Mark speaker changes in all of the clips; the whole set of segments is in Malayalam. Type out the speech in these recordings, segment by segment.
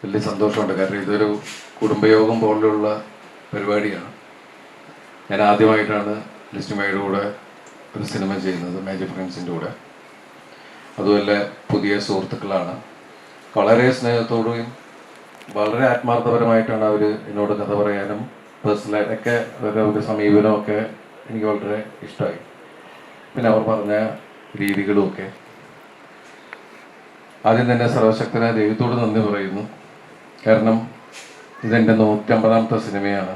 Speaker 1: വലിയ സന്തോഷമുണ്ട്. കാരണം ഇതൊരു കുടുംബയോഗം പോലുള്ള പരിപാടിയാണ്. ഞാൻ ആദ്യമായിട്ടാണ് ലിസ്റ്റുമയുടെ കൂടെ ഒരു സിനിമ ചെയ്യുന്നത്, മാജിക് ഫ്രണ്ട്സിൻ്റെ കൂടെ. അതുപോലെ പുതിയ സുഹൃത്തുക്കളാണ്. വളരെ സ്നേഹത്തോടും വളരെ ആത്മാർത്ഥപരമായിട്ടാണ് അവർ എന്നോട് കഥ പറയാനും പേഴ്സണലായിട്ടൊക്കെ ഒരു സമീപനമൊക്കെ എനിക്ക് വളരെ ഇഷ്ടമായി. പിന്നെ അവർ പറഞ്ഞ രീതികളുമൊക്കെ. ആദ്യം തന്നെ സർവശക്തനായ ദൈവത്തോട് നന്ദി പറയുന്നു. കാരണം ഇതെൻ്റെ 150ാമത്തെ സിനിമയാണ്.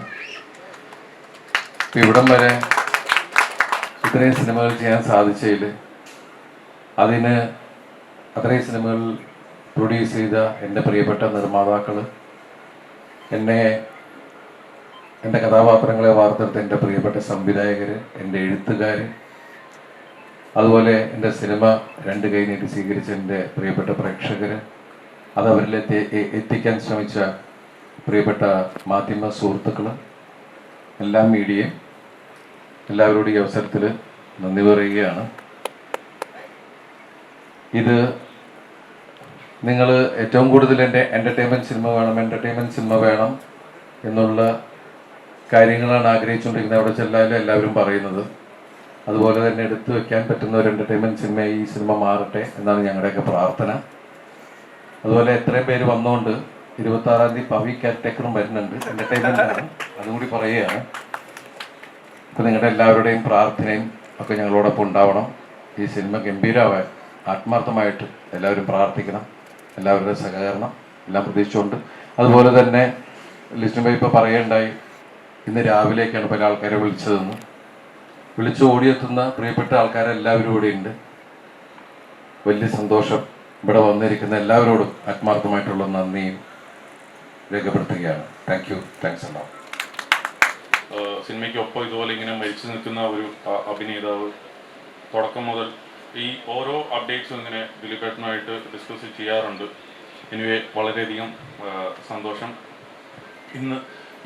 Speaker 1: ഇവിടം വരെ ഇത്രയും സിനിമകൾ ചെയ്യാൻ സാധിച്ചതിൽ അതിന് അത്രയും സിനിമകൾ പ്രൊഡ്യൂസ് ചെയ്ത എൻ്റെ പ്രിയപ്പെട്ട നിർമ്മാതാക്കൾ, എൻ്റെ കഥാപാത്രങ്ങളെ വാർത്തെടുത്ത എൻ്റെ പ്രിയപ്പെട്ട സംവിധായകർ, എൻ്റെ എഴുത്തുകാർ, അതുപോലെ എൻ്റെ സിനിമ 2 കൈ നീട്ടി സ്വീകരിച്ച എൻ്റെ പ്രിയപ്പെട്ട പ്രേക്ഷകർ, അത് അവരിലേക്ക് എത്തിക്കാൻ ശ്രമിച്ച പ്രിയപ്പെട്ട മാധ്യമ സുഹൃത്തുക്കൾ, എല്ലാ മീഡിയയും, എല്ലാവരോടും ഈ അവസരത്തിൽ നന്ദി പറയുകയാണ്. ഇത് നിങ്ങൾ ഏറ്റവും കൂടുതൽ എൻ്റെ എൻ്റർടൈൻമെൻറ്റ് സിനിമ വേണം എന്നുള്ള കാര്യങ്ങളാണ് ആഗ്രഹിച്ചുകൊണ്ടിരിക്കുന്നത്. അവിടെ ചെല്ലാലും എല്ലാവരും പറയുന്നത്. അതുപോലെ തന്നെ എടുത്തു വയ്ക്കാൻ പറ്റുന്ന ഒരു എൻ്റർടൈൻമെൻറ്റ് സിനിമ ഈ സിനിമ മാറട്ടെ എന്നാണ് ഞങ്ങളുടെയൊക്കെ പ്രാർത്ഥന. അതുപോലെ എത്രയും പേര് വന്നുകൊണ്ട് 26-ാം തീയതി പവി കാറ്റക്കറും വരുന്നുണ്ട്, എൻ്റർടൈൻമെൻറ്റാണ്, അതുകൂടി പറയുകയാണ്. അപ്പോൾ നിങ്ങളുടെ എല്ലാവരുടെയും പ്രാർത്ഥനയും ഒക്കെ ഞങ്ങളോടൊപ്പം ഉണ്ടാവണം. ഈ സിനിമ ഗംഭീരമാവാൻ ആത്മാർത്ഥമായിട്ട് എല്ലാവരും പ്രാർത്ഥിക്കണം. എല്ലാവരുടെയും സഹകരണം എല്ലാം പ്രതീക്ഷിച്ചുകൊണ്ട്, അതുപോലെ തന്നെ ലിസ്റ്റും ഇപ്പോൾ പറയുകയുണ്ടായി, ഇന്ന് രാവിലേക്കാണ് പല ആൾക്കാരെ വിളിച്ച് ഓടിയെത്തുന്ന പ്രിയപ്പെട്ട ആൾക്കാരെല്ലാവരും ഇവിടെ ഉണ്ട്. വലിയ സന്തോഷം. ഇവിടെ വന്നിരിക്കുന്ന എല്ലാവരോടും ആത്മാർത്ഥമായിട്ടുള്ള നന്ദിയും രേഖപ്പെടുത്തുകയാണ്. താങ്ക്സ് അല്ലാ.
Speaker 2: സിനിമയ്ക്കൊപ്പം ഇതുപോലെ ഇങ്ങനെ മരിച്ചു നിൽക്കുന്ന ഒരു അഭിനേതാവ് തുടക്കം മുതൽ ഈ ഓരോ അപ്ഡേറ്റ്സും ഇങ്ങനെ ദിലീപേട്ടനുമായിട്ട് ഡിസ്കസ് ചെയ്യാറുണ്ട്. എനിവേ വളരെയധികം സന്തോഷം. ഇന്ന്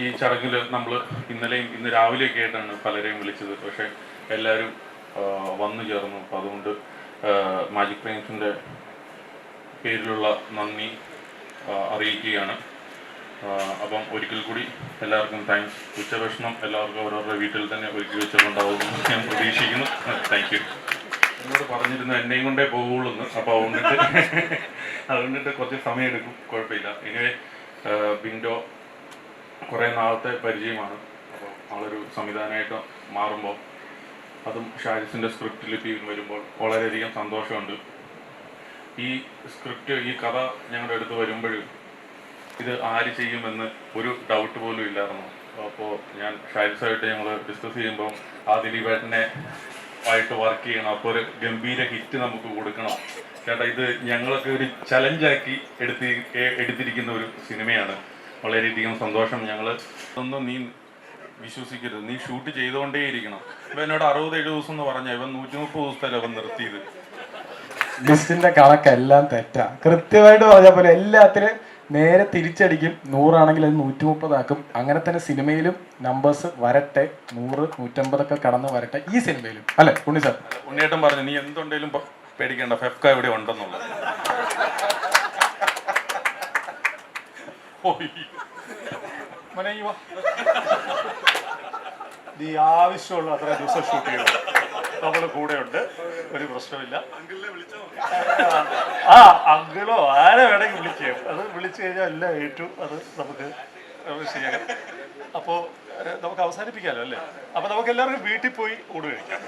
Speaker 2: ഈ ചടങ്ങിൽ നമ്മൾ ഇന്ന് രാവിലെയൊക്കെ ആയിട്ടാണ് പലരെയും വിളിച്ചത്. പക്ഷേ എല്ലാവരും വന്നു ചേർന്നു. അപ്പോൾ അതുകൊണ്ട് മാജിക് ഫ്രെയിംസിൻ്റെ പേരിലുള്ള നന്ദി അറിയിക്കുകയാണ്. അപ്പം ഒരിക്കൽ കൂടി എല്ലാവർക്കും താങ്ക്സ്. ഉച്ചഭക്ഷണം എല്ലാവർക്കും അവരവരുടെ വീട്ടിൽ തന്നെ ഒരുക്കി വെച്ചിട്ടുണ്ടാവുമെന്ന് ഞാൻ പ്രതീക്ഷിക്കുന്നു. Thank you. എന്നോട് പറഞ്ഞിരുന്നു എന്നെയും കൊണ്ടേ പോകുള്ളൂ എന്ന്. അപ്പോൾ അതുകൊണ്ടിട്ട് കുറച്ച് സമയം എടുക്കും, കുഴപ്പമില്ല. എനിവേ ബിൻഡോ കുറേ നാളത്തെ പരിചയമാണ്. അപ്പോൾ ആളൊരു സംവിധാനമായിട്ട് മാറുമ്പോൾ, അതും ഷാരിസിൻ്റെ സ്ക്രിപ്റ്റ് ലിപിയിൽ വരുമ്പോൾ വളരെയധികം സന്തോഷമുണ്ട്. ഈ സ്ക്രിപ്റ്റ്, ഈ കഥ ഞങ്ങളുടെ അടുത്ത് വരുമ്പോഴും ഇത് ആര് ചെയ്യുമെന്ന് ഒരു ഡൗട്ട് പോലും ഇല്ലായിരുന്നു. അപ്പോൾ ഞാൻ ഷാരിസായിട്ട് ഞങ്ങൾ ഡിസ്കസ് ചെയ്യുമ്പോൾ ആ ദിലീപേട്ടനെ ആയിട്ട് വർക്ക് ചെയ്യണം, അപ്പോൾ ഒരു ഗംഭീര ഹിറ്റ് നമുക്ക് കൊടുക്കണം ചേട്ടാ, ഇത് ഞങ്ങളൊക്കെ ഒരു ചലഞ്ചാക്കി എടുത്തിരിക്കുന്ന ഒരു സിനിമയാണ്. വളരെയധികം സന്തോഷം. ഒന്നും നീ വിശ്വസിക്കരുത്, നീ ഷൂട്ട് ചെയ്തുകൊണ്ടേയിരിക്കണം. ഇപ്പം എന്നോട് 60-70 ദിവസം എന്ന് പറഞ്ഞാൽ ഇവൻ 130 ദിവസത്തല്ല അവൻ നിർത്തിയത്.
Speaker 3: ലിസ്റ്റിന്റെ കണക്കെല്ലാം തെറ്റാ. കൃത്യമായിട്ട് പറഞ്ഞ പോലെ എല്ലാത്തിനും നേരെ തിരിച്ചടിക്കും. 100 ആണെങ്കിൽ അത് 130 ആക്കും. അങ്ങനെ തന്നെ സിനിമയിലും നമ്പേഴ്സ് വരട്ടെ, 100, 150 ഒക്കെ കടന്ന് വരട്ടെ ഈ സിനിമയിലും, അല്ലെ ഉണ്ണി സാർ?
Speaker 2: ഉണ്ണിയേട്ടൻ പറഞ്ഞു നീ എന്തുണ്ടെങ്കിലും പേടിക്കേണ്ട, ഫെഫ്ക ഇവിടെ ഉണ്ടെന്നുള്ളത്.
Speaker 4: നീ ആവശ്യമുള്ള അത്ര ദിവസം ഷൂട്ട് ചെയ്യണം, നമ്മൾ കൂടെ ഉണ്ട്, ഒരു പ്രശ്നമില്ല. അങ്കിളോ ആരെ വേണമെങ്കിൽ വിളിക്കാം. അത് വിളിച്ചു കഴിഞ്ഞാൽ എല്ലാം ഏറ്റു, അത് നമുക്ക് ശരിയാക്കാം. അപ്പോൾ നമുക്ക് അവസാനിപ്പിക്കാമല്ലോ അല്ലേ? അപ്പോൾ നമുക്ക് എല്ലാവർക്കും വീട്ടിൽ പോയി ഊണ് കഴിക്കാം.